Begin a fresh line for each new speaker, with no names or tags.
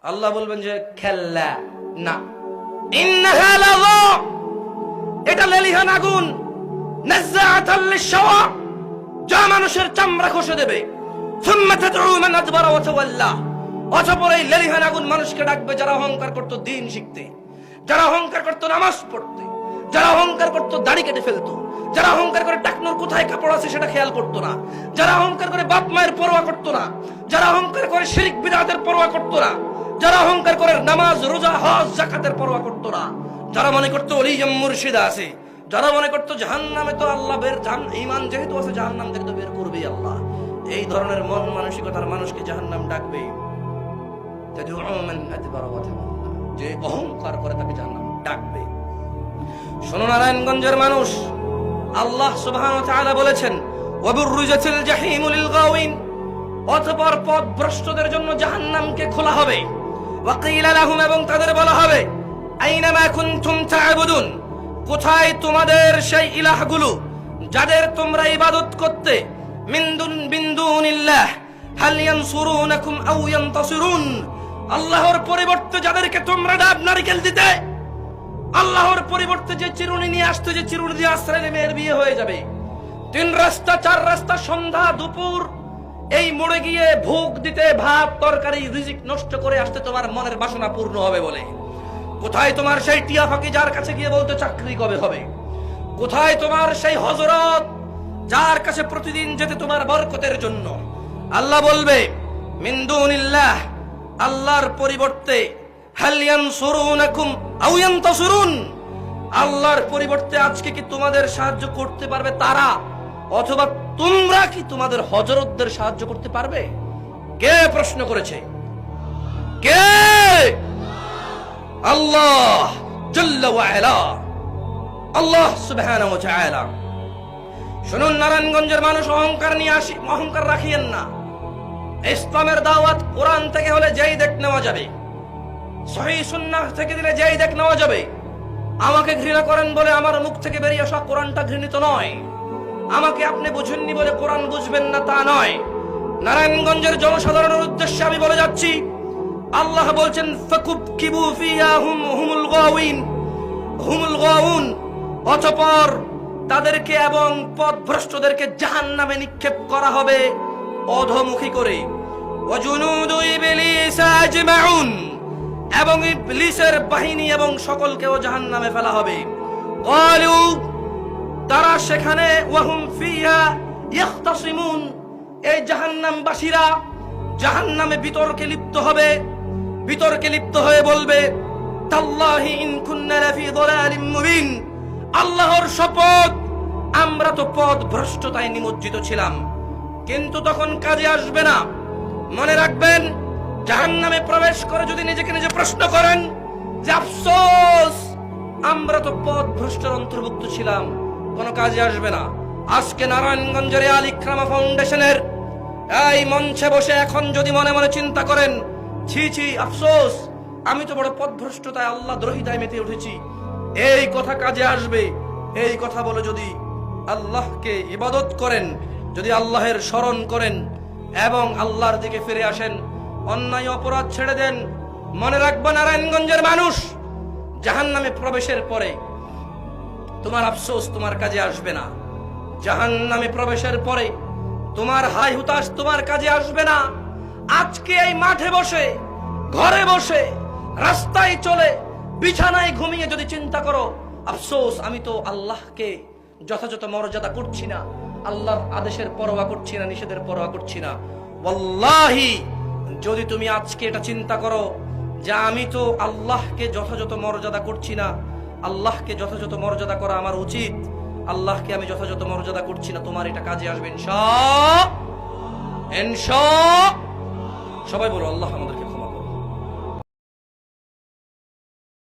আল্লাহ বলবেন যে খেল্লা না, ইন্নাহা লাযা, এটা লেলিহান আগুন, নাযাআতাল লিশওয়া, যা মানুষের চামড়া খসে দেবে। সুম্মা তাদউ মান আদবারা ওয়া তাওয়াল্লা, অতঃপর এই লেলিহান আগুন মানুষকে ডাকবে যারা অহংকার করত দ্বীন শিখতে, যারা অহংকার করত নামাজ পড়তে, যারা অহংকার করত দাড়ি কেটে ফেলতো, যারা অহংকার করে টাকনোর কোথায় কাপড় আছে সেটা খেয়াল করতো না, যারা অহংকার করে বাপ মায়ের পরোয়া করতো না, যারা অহংকার করে শিরক বিদআতের পরোয়া করতো না, যারা অহংকার করে নামাজ রোজা হজ যাকাতের পরোয়া করতো না, যারা মনে করতো ওলিয়াম মুর্শিদা আছে, যারা মনে করতো জাহান্নামে তো আল্লাহ বের, ঈমান যেহেতু আছে জাহান্নাম থেকে তো বের করবেই আল্লাহ, এই ধরনের মন মানসিকতার মানুষকে জাহান্নাম ডাকবে। যে অহংকার করে তাকে জাহান্নাম ডাকবে। শোনো নারায়ণগঞ্জের মানুষ, আল্লাহ সুবহানাহু ওয়া তাআলা বলেছেন ওয়াবুররিজাতিল জাহিমু লিল গাওয়িন, অতঃপর পথভ্রষ্টদের জন্য জাহান্নামকে খোলা হবে। ওয়াকিলা লাহুম, এবং তাদের বলা হবে আইনামা কুনতুম তা'বুদুন, কোথায় তোমাদের সেই ইলাহগুলো যাদের তোমরা ইবাদত করতে, মিন দুনিল্লাহ হাল ইয়ানসুরুনাকুম আও ইয়ানতাসিরুন, আল্লাহর পরিবর্তে যাদেরকে তোমরা ডাব নারকেল দিতে, আল্লাহর পরিবর্তে যে চিরুনি নিয়ে আসতে, যে চিরুনি দিয়ে আশ্রয় মেয়ের বিয়ে হয়ে যাবে, 3 রাস্তা 4 রাস্তা সন্ধ্যা দুপুর এই মোড়ে গিয়ে ভোগ দিতে, ভাত তরকারি রিজিক নষ্ট করে আসতে তোমার মনের বাসনা পূর্ণ হবে বলে, কোথায় তোমার সেই টিয়া ফাঁকি যার কাছে গিয়ে বলতে চাকরি কবে হবে, কোথায় তোমার সেই হযরত যার কাছে প্রতিদিন যেতে তোমার বরকতের জন্য। আল্লাহ বলবে মিন দুনিল্লাহ, আল্লাহর পরিবর্তে, হাল ইয়ানসুরুনাকুম আও ইয়ানতাসিরুন, আল্লাহর পরিবর্তে আজকে কি তোমাদের সাহায্য করতে পারবে তারা, অথবা তোমরা কি তোমাদের হযরতদের সাহায্য করতে পারবে? কে প্রশ্ন করেছে? কে? আল্লাহ জাল্লা ওয়া আলা, আল্লাহ সুবহানাহু ওয়া তাআলা। শুনুন নারায়ণগঞ্জের মানুষ, অহংকার নিয়ে আসি, অহংকার রাখিয়েন না। ইসলামের দাওয়াত কোরআন থেকে হলে যেই দেখ নেওয়া যাবে, সহিহ সুন্নাহ থেকে দিলে যেই দেখ নেওয়া যাবে। আমাকে ঘৃণা করেন বলে আমার মুখ থেকে বেরিয়ে আসা কোরআনটা ঘৃণিত নয়, আমাকে আপনি বুঝেননি বলে কোরআন বুঝবেন না তা নয়। নারায়ণগঞ্জের জনসাধারণের উদ্দেশ্যে আমি বলে যাচ্ছি, আল্লাহ বলছেন ফাকুবকিবু ফিহা হুমুল গাওয়িন, হুমুল গাওয়ুন, অতঃপর তাদেরকে এবং পথভ্রষ্টদেরকে জাহান্নামে নিক্ষেপ করা হবে অধোমুখী করে। ওয়া জুনুদু ইবলিস আজমাউন, এবং ইবলিসের বাহিনী এবং সকলকেও জাহান্নামে ফেলা হবে। ক্বালু, তারা সেখানে, ওয়াহুম ফিহা ইখতাসিমুন, এই জাহান্নামবাসীরা জাহান্নামে বিতর্কে লিপ্ত হবে, বিতর্কে লিপ্ত হয়ে বলবে তাল্লাহি ইন কুন্না লাফি যালালিম মুবিন, আল্লাহর শপথ আমরা তো পথ ভ্রষ্টতায় নিমজ্জিত ছিলাম। কিন্তু তখন কাজে আসবে না। মনে রাখবেন, জাহান্নামে প্রবেশ করে যদি নিজেকে নিজে প্রশ্ন করেন যে আফসোস আমরা তো পথ ভ্রষ্টের অন্তর্ভুক্ত ছিলাম, কোনো কাজে আসবে না। আজকে নারায়ণগঞ্জের আল ইকরামা ফাউন্ডেশনের এই মঞ্চে বসে এখন যদি মনে মনে চিন্তা করেন ছি ছি আফসোস আমি তো বড় পথভ্রষ্টতায় আল্লাহ দ্রোহিতায় মেতে উঠেছি, এই কথা কাজে আসবে। এই কথা বলে যদি আল্লাহকে ইবাদত করেন, যদি আল্লাহের স্মরণ করেন এবং আল্লাহর দিকে ফিরে আসেন, অন্যায় অপরাধ ছেড়ে দেন, মনে রাখবা নারায়ণগঞ্জের মানুষ, জাহান্নামে প্রবেশের পরে তোমার আফসোস তোমার কাজে আসবে না। জাহান্নামে প্রবেশের পরে তোমার হাই হুতাশ তোমার কাজে আসবে না। আজকে এই মাঠে বসে, ঘরে বসে, রাস্তায় চলে, বিছানায় ঘুমিয়ে যদি চিন্তা করো আফসোস আমি তো আল্লাহকে যথাযথ মর্যাদা করছি না, আল্লাহর আদেশের পরোয়া করছি না, নিষেধের পরোয়া করছি না, ওয়াল্লাহি যদি তুমি আজকে এটা চিন্তা করো যে আমি তো আল্লাহকে যথাযথ মর্যাদা করছি না, আল্লাহকে যথাযথ মর্যাদা করা আমার উচিত, আল্লাহকে আমি যথাযথ মর্যাদা করছি না, তোমার এটা কাজে আসবে ইনশাআল্লাহ। সবাই বলো আল্লাহ আমাদের